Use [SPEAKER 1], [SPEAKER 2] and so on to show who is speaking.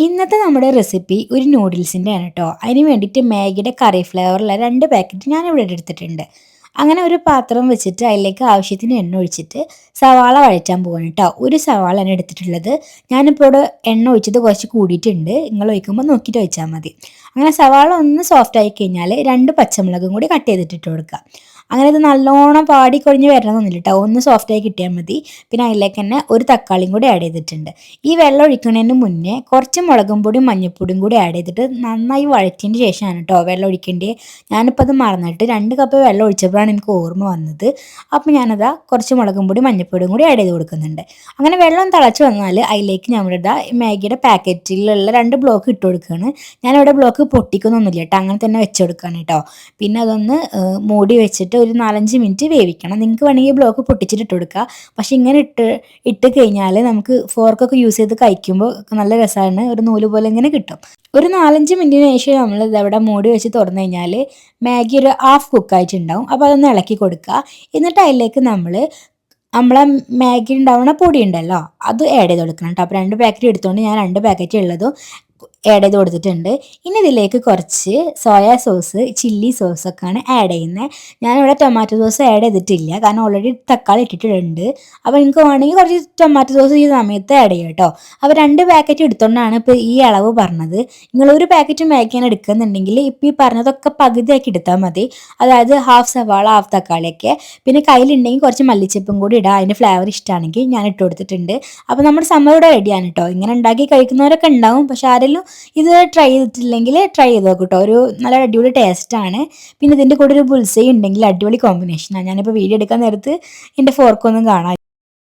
[SPEAKER 1] ഇന്നത്തെ നമ്മുടെ റെസിപ്പി ഒരു നൂഡിൽസിൻ്റെ ആണ് കേട്ടോ. അതിന് വേണ്ടിയിട്ട് മാഗിയുടെ കറി ഫ്ലേവറുള്ള 2 പാക്കറ്റ് ഞാനിവിടെ എടുത്തിട്ടുണ്ട്. അങ്ങനെ ഒരു പാത്രം വെച്ചിട്ട് അതിലേക്ക് ആവശ്യത്തിന് എണ്ണ ഒഴിച്ചിട്ട് സവാള വഴറ്റാൻ പോവാണ് കേട്ടോ. ഒരു സവാളയാണ് എടുത്തിട്ടുള്ളത്. ഞാനിപ്പോൾ ഇവിടെ എണ്ണ ഒഴിച്ചത് കുറച്ച് കൂടിയിട്ടുണ്ട്. നിങ്ങൾ ഒഴിക്കുമ്പോൾ നോക്കിയിട്ട് ഒഴിച്ചാൽ മതി. അങ്ങനെ സവാള ഒന്ന് സോഫ്റ്റ് ആയി കഴിഞ്ഞാൽ 2 പച്ചമുളകും കൂടി കട്ട് ചെയ്തിട്ടിട്ട് കൊടുക്കുക. അങ്ങനെ ഇത് നല്ലോണം പാടിക്കൊഴിഞ്ഞ് വരണമെന്നൊന്നുമില്ല കേട്ടോ. ഒന്ന് സോഫ്റ്റായി കിട്ടിയാൽ മതി. പിന്നെ അതിലേക്ക് തന്നെ ഒരു തക്കാളിയും കൂടി ആഡ് ചെയ്തിട്ടുണ്ട്. ഈ വെള്ളം ഒഴിക്കുന്നതിന് മുന്നേ കുറച്ച് മുളകും പൊടിയും മഞ്ഞൾപ്പൊടിയും കൂടി ആഡ് ചെയ്തിട്ട് നന്നായി വഴറ്റിയതിന് ശേഷമാണ് കേട്ടോ വെള്ളം ഒഴിക്കേണ്ടത്. ഞാനിപ്പോൾ അത് മറന്നിട്ട് 2 കപ്പ് വെള്ളം ഒഴിച്ചപ്പോഴാണ് എനിക്ക് ഓർമ്മ വന്നത്. അപ്പോൾ ഞാനതാ കുറച്ച് മുളകും പൊടി മഞ്ഞൾപ്പൊടിയും കൂടി ആഡ് ചെയ്ത് കൊടുക്കുന്നുണ്ട്. അങ്ങനെ വെള്ളം തിളച്ച് വന്നാൽ അതിലേക്ക് നമ്മളിതാ മാഗിയുടെ പാക്കറ്റിലുള്ള 2 ബ്ലോക്ക് ഇട്ട് കൊടുക്കുകയാണ്. ഞാനിവിടെ ബ്ലോക്ക് പൊട്ടിക്കുന്നൊന്നുമില്ല കേട്ടോ, അങ്ങനെ തന്നെ വെച്ച് കൊടുക്കുകയാണ് കേട്ടോ. പിന്നെ അതൊന്ന് മൂടി വെച്ചിട്ട് ഒരു 4-5 മിനിറ്റ് വേവിക്കണം. നിങ്ങൾക്ക് വേണമെങ്കിൽ ബ്ലോക്ക് പൊട്ടിച്ചിട്ട് ഇട്ട് കൊടുക്കുക. പക്ഷേ ഇങ്ങനെ ഇട്ട് കഴിഞ്ഞാൽ നമുക്ക് ഫോർക്കൊക്കെ യൂസ് ചെയ്ത് കഴിക്കുമ്പോൾ നല്ല രസമാണ്. ഒരു നൂല് പോലെ ഇങ്ങനെ കിട്ടും. ഒരു 4-5 മിനിറ്റിന് ശേഷം നമ്മൾ ഇതവിടെ മൂടി വെച്ച് തുറന്നു കഴിഞ്ഞാൽ മാഗി ഒരു ഹാഫ് കുക്കായിട്ടുണ്ടാവും. അപ്പോൾ അതൊന്ന് ഇളക്കി കൊടുക്കുക. എന്നിട്ട് അതിലേക്ക് നമ്മളെ മാഗി ഉണ്ടാവുന്ന പൊടി ഉണ്ടല്ലോ, അത് ആഡ് ചെയ്ത് കൊടുക്കണം കേട്ടോ. അപ്പോൾ 2 പാക്കറ്റ് എടുത്തുകൊണ്ട് ഞാൻ 2 പാക്കറ്റ് ഉള്ളതും ആഡ് ചെയ്ത് കൊടുത്തിട്ടുണ്ട്. ഇനി ഇതിലേക്ക് കുറച്ച് സോയാ സോസ്, ചില്ലി സോസൊക്കെയാണ് ആഡ് ചെയ്യുന്നത്. ഞാനിവിടെ ടൊമാറ്റോ സോസ് ആഡ് ചെയ്തിട്ടില്ല, കാരണം ഓൾറെഡി തക്കാളി ഇട്ടിട്ടുണ്ട്. അപ്പോൾ നിങ്ങൾക്ക് വേണമെങ്കിൽ കുറച്ച് ടൊമാറ്റോ സോസ് ഈ സമയത്ത് ആഡ് ചെയ്യാം കേട്ടോ. അപ്പോൾ 2 പാക്കറ്റ് എടുത്തുകൊണ്ടാണ് ഇപ്പോൾ ഈ അളവ് പറഞ്ഞത്. നിങ്ങളൊരു പാക്കറ്റ് മാഗിയാണ് എടുക്കുന്നുണ്ടെങ്കിൽ ഇപ്പോൾ ഈ പറഞ്ഞതൊക്കെ പകുതിയാക്കി എടുത്താൽ മതി. അതായത് ഹാഫ് സവാള, ഹാഫ് തക്കാളിയൊക്കെ. പിന്നെ കയ്യിലുണ്ടെങ്കിൽ കുറച്ച് മല്ലിച്ചപ്പും കൂടി ഇടാം. അതിൻ്റെ ഫ്ലേവർ ഇഷ്ടമാണെങ്കിൽ ഞാൻ ഇട്ട് കൊടുത്തിട്ടുണ്ട്. അപ്പോൾ നമ്മുടെ സമ്മർ ഇവിടെ റെഡിയാണ് കേട്ടോ. ഇങ്ങനെ ഉണ്ടാക്കി കഴിക്കുന്നവരൊക്കെ ഉണ്ടാവും, പക്ഷെ ആരെങ്കിലും ഇത് ട്രൈ ചെയ്തിട്ടില്ലെങ്കിൽ ട്രൈ ചെയ്ത് നോക്കും കേട്ടോ. ഒരു നല്ല അടിപൊളി ടേസ്റ്റാണ്. പിന്നെ ഇതിൻ്റെ കൂടെ ഒരു ബുൾസൈ ഉണ്ടെങ്കിൽ അടിപൊളി കോമ്പിനേഷനാണ്. ഞാനിപ്പോൾ വീഡിയോ എടുക്കാൻ നേരത്ത് എൻ്റെ ഫോർക്കൊന്നും കാണാം.